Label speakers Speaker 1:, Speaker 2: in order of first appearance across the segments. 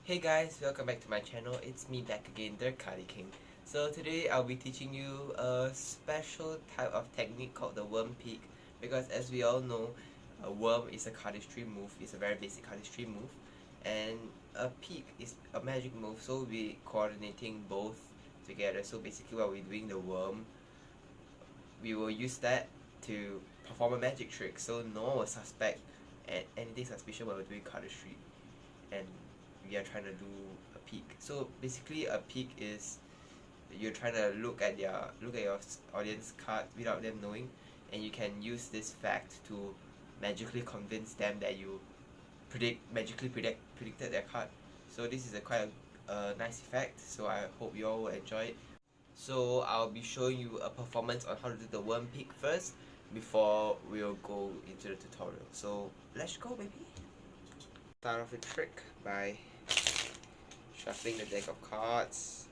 Speaker 1: Hey guys, welcome back to my channel. It's me back again, the Cardi King. So today I'll be teaching you a special type of technique called the worm peak, because as we all know, a worm is a cardistry move. It's a very basic cardistry move, and a peak is a magic move, so we're coordinating both together. So basically while we're doing the worm, we will use that to perform a magic trick, so no one will suspect anything suspicious when we're doing cardistry and we are trying to do a peek. So basically a peek is you're trying to look at your audience card without them knowing, and you can use this fact to magically convince them that you predicted their card. So this is a quite a nice effect, so I hope you all will enjoy it. So I'll be showing you a performance on how to do the worm peak first before we'll go into the tutorial. So let's go, baby. Start off the trick by shuffling the deck of cards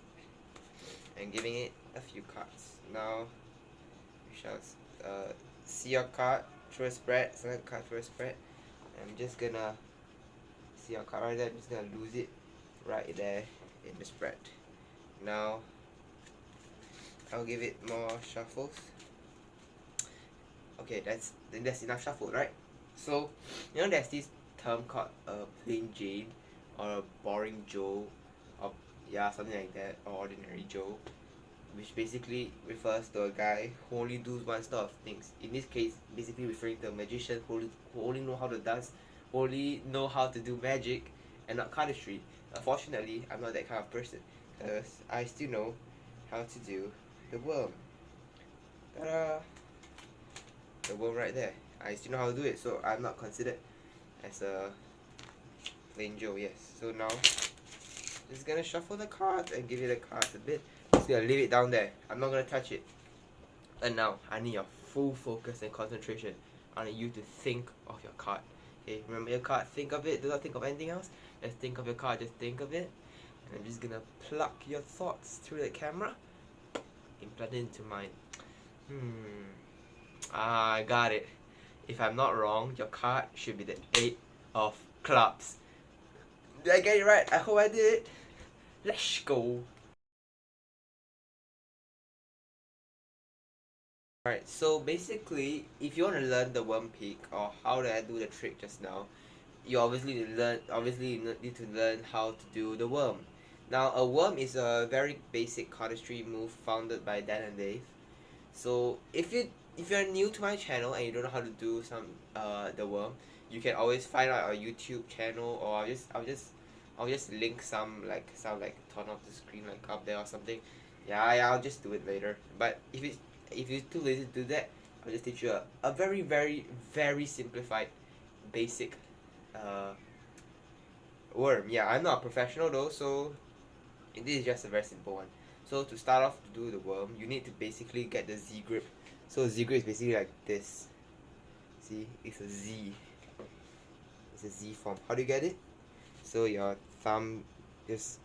Speaker 1: and giving it a few cards. Now you shall see your card through a spread, select a card through a spread. I'm just gonna see your card right there, I'm just gonna lose it right there in the spread. Now I'll give it more shuffles. Okay, that's enough shuffle, right? So you know there's this term called a plain Jane or a boring Joe, or yeah, something like that, or ordinary Joe, which basically refers to a guy who only does one sort of things. In this case, basically referring to a magician who only know how to do magic and not cardistry. Unfortunately, I'm not that kind of person, because I still know how to do the worm. Ta-da! The worm right there. I still know how to do it, so I'm not considered as a plain Joe. Yes. So now, just gonna shuffle the cards and give you the cards a bit. Just gonna leave it down there. I'm not gonna touch it. And now, I need your full focus and concentration. I need you to think of your card. Okay, remember your card. Think of it. Do not think of anything else. Just think of your card. Just think of it. And I'm just gonna pluck your thoughts through the camera. Implant it into mine. I got it. If I'm not wrong, your card should be the 8 of clubs. Did I get it right? I hope I did. Let's go. Alright, so basically, if you want to learn the worm peak, or how did I do the trick just now, you obviously need to learn how to do the worm. Now, a worm is a very basic cardistry move founded by Dan and Dave. So if you're new to my channel and you don't know how to do the worm, you can always find out our YouTube channel, or I'll just link some turn off the screen like up there or something. Yeah, I'll just do it later. But if you're too lazy to do that, I'll just teach you a very very simplified basic worm. Yeah, I'm not a professional though, so this is just a very simple one. So to start off to do the worm, you need to basically get the Z grip. So Z grip is basically like this. See, it's a Z. It's a Z form. How do you get it? So your thumb just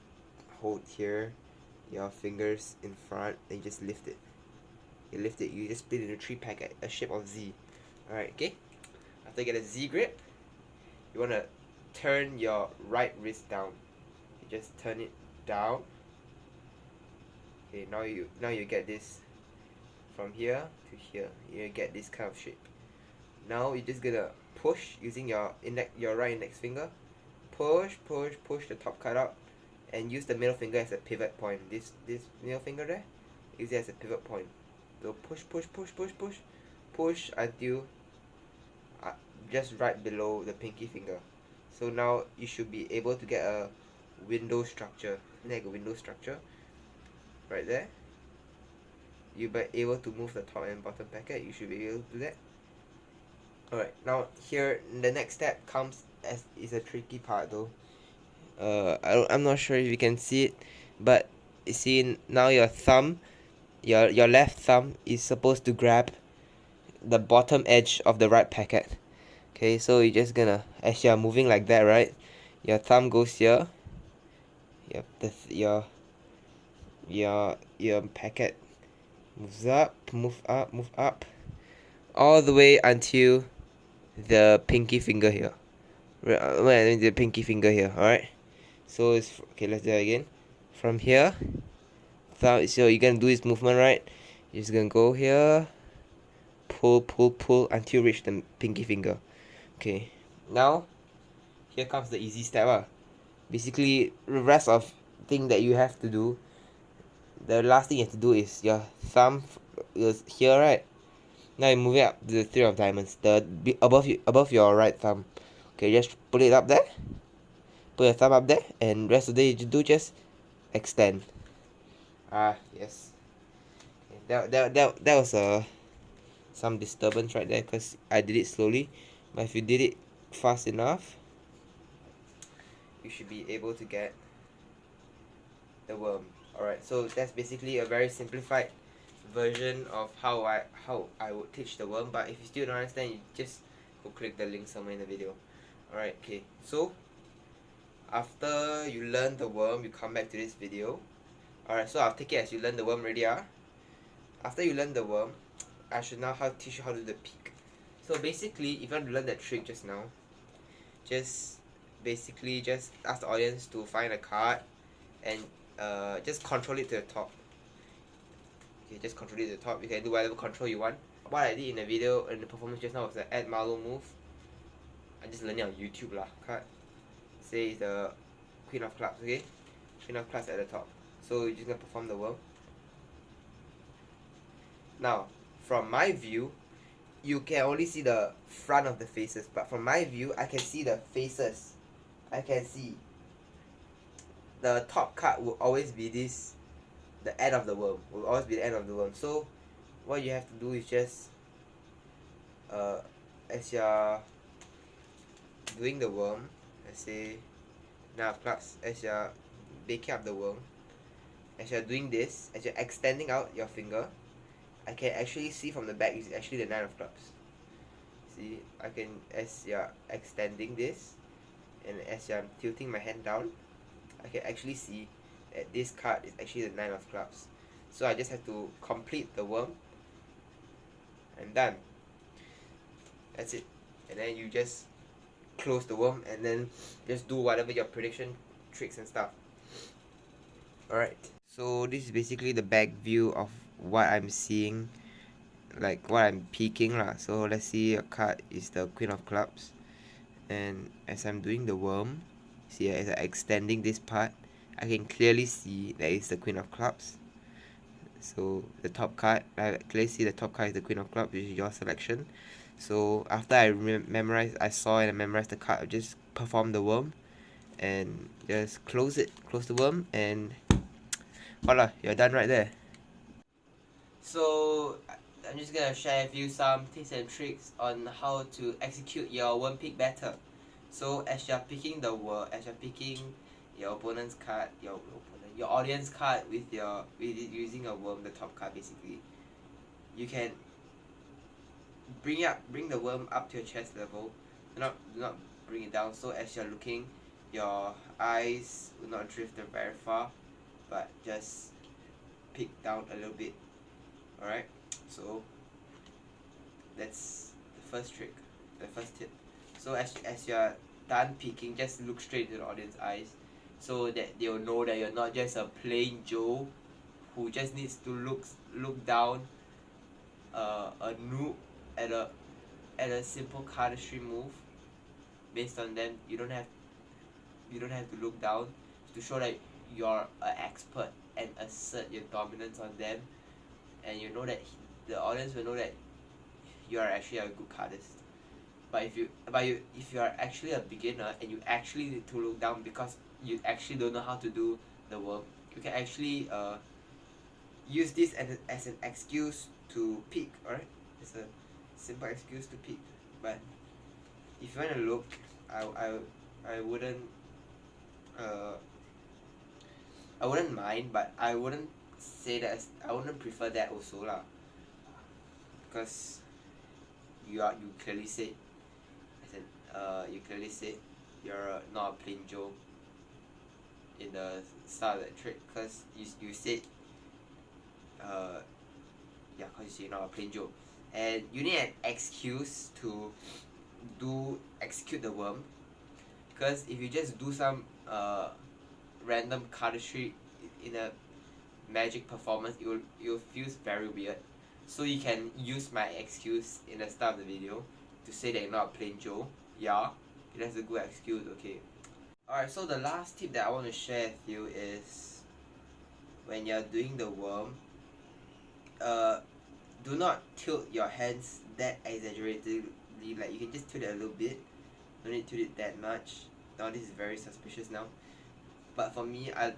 Speaker 1: hold here, your fingers in front, and you just lift it. You lift it, you just split it into 3 packet, a shape of Z. Alright, okay? After you get a Z grip, you wanna turn your right wrist down. You just turn it down. Okay, now you get this from here to here. You get this kind of shape. Now you're just gonna push using your right index finger. Push the top card out, and use the middle finger as a pivot point. This middle finger there, use it as a pivot point. So push until just right below the pinky finger. So now you should be able to get a window structure, like a window structure, right there. You'll be able to move the top and bottom packet. You should be able to do that. Alright, now here the next step comes as is a tricky part though. I'm not sure if you can see it, but you see now your thumb, your left thumb is supposed to grab the bottom edge of the right packet. Okay, so you're just gonna, as you're moving like that, right? Your thumb goes here. Your packet moves up, move up, all the way until the pinky finger here. The pinky finger here. Alright. So it's okay. Let's do that again. From here, thumb. So you're gonna do this movement, right? You're just gonna go here, pull, pull, pull until you reach the pinky finger. Okay. Now, here comes the easy step. Basically, the rest of thing that you have to do. The last thing you have to do is your thumb is here, right? Now you move it up to the three of diamonds, above your right thumb. Okay, just put it up there. Put your thumb up there, and rest of the day you do just extend. Yes. That was some disturbance right there because I did it slowly. But if you did it fast enough, you should be able to get the worm. Alright, so that's basically a very simplified version of how I would teach the worm. But if you still don't understand, you just go click the link somewhere in the video. Alright, okay. So after you learn the worm, you come back to this video. Alright, so I'll take it as you learn the worm already. After you learn the worm, I should now teach you how to do the peak. So basically, if you want to learn that trick just now, just ask the audience to find a card and just control it to the top. Okay, just control it to the top. You can do whatever control you want. What I did in the video in the performance just now was the add Marlowe move. I just learned it on YouTube lah. Card. Say it's the Queen of Clubs, okay? Queen of Clubs at the top. So you're just gonna perform the worm. Now, from my view, you can only see the front of the faces, but from my view, I can see the faces. I can see the top card will always be this, the end of the worm. Will always be the end of the worm. So, what you have to do is just, as you're doing the worm, let's say, now clubs, as you're baking up the worm, as you're doing this, as you're extending out your finger, I can actually see from the back is actually the 9 of clubs. See, I can, as you're extending this, and as I'm tilting my hand down, I can actually see that this card is actually the 9 of clubs. So I just have to complete the worm. I'm done. That's it. And then you just close the worm and then just do whatever your prediction tricks and stuff. Alright. So this is basically the back view of what I'm seeing, like what I'm peeking lah. So let's see, a card is the Queen of Clubs, and as I'm doing the worm, see, as I'm extending this part, I can clearly see that it's the Queen of Clubs. So the top card, I clearly see the top card is the Queen of Clubs, which is your selection. So after I saw and I memorized the card, I just perform the worm and just close the worm, and voila, you're done right there. So I'm just gonna share with you some tips and tricks on how to execute your worm pick better. So as you're picking your opponent's card, your audience card with using a worm, the top card basically, you can bring the worm up to your chest level. Do not bring it down. So as you're looking, your eyes will not drift very far, but just peek down a little bit. Alright, so that's the first trick, the first tip. So as you're done peeking, just look straight into the audience's eyes so that they'll know that you're not just a plain Joe who just needs to look down a noob at a simple cardistry move. Based on them, you don't have to look down to show that you're an expert and assert your dominance on them, and you know that the audience will know that you are actually a good cardist. But if you are actually a beginner and you actually need to look down because you actually don't know how to do the worm, you can actually use this as an excuse to peek. Alright, it's a simple excuse to peek. But if you want to look, I wouldn't mind, but I wouldn't say that I wouldn't prefer that also lah, because you clearly said, you're not a plain Joe in the start of that trick, because you said because you're not a plain Joe, and you need an excuse to execute the worm. Because if you just do some random cardistry in a magic performance, it will feel very weird. So you can use my excuse in the start of the video to say that you're not a plain Joe. Yeah, that's a good excuse, okay. Alright, so the last tip that I want to share with you is when you're doing the worm, do not tilt your hands that exaggeratedly. Like, you can just tilt it a little bit, don't need to tilt it that much. Now this is very suspicious now, but for me, I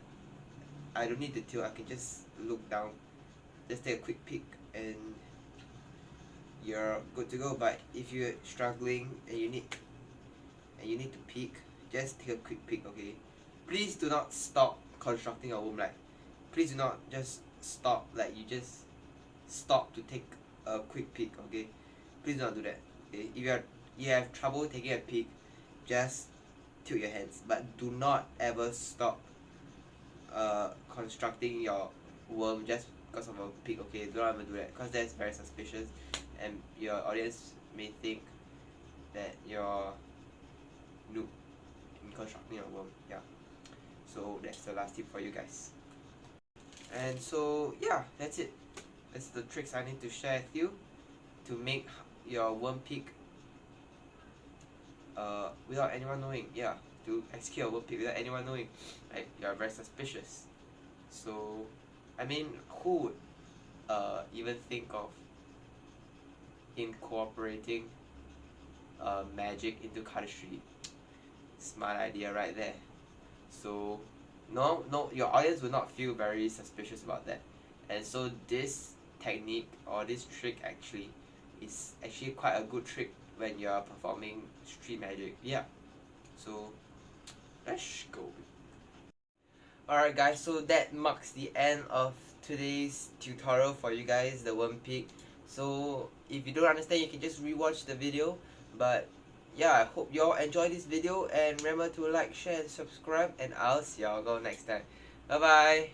Speaker 1: don't need to tilt. I can just look down, just take a quick peek, and you're good to go. But if you're struggling and you need to peek, just take a quick peek, okay? Please do not stop constructing your womb. Like, please do not just stop, like you just stop to take a quick peek, okay? Please do not do that, okay? If you have trouble taking a peek, just tilt your hands, but do not ever stop constructing your worm just because of a peek, okay? Do not ever do that, because that's very suspicious, and your audience may think that you're noob in constructing your worm. Yeah, so that's the last tip for you guys. And so yeah, that's it. That's the tricks I need to share with you to make your worm peek without anyone knowing. Yeah, to execute your worm peek without anyone knowing. Like, you're very suspicious. So I mean, who would even think of incorporating magic into cardistry? Smart idea right there. So no, your audience will not feel very suspicious about that. And so this technique or this trick actually is actually quite a good trick when you're performing street magic. Yeah, so let's go. Alright guys, so that marks the end of today's tutorial for you guys, the worm peek. So if you don't understand, you can just rewatch the video. But yeah, I hope you all enjoyed this video, and remember to like, share and subscribe, and I'll see y'all go next time. Bye bye.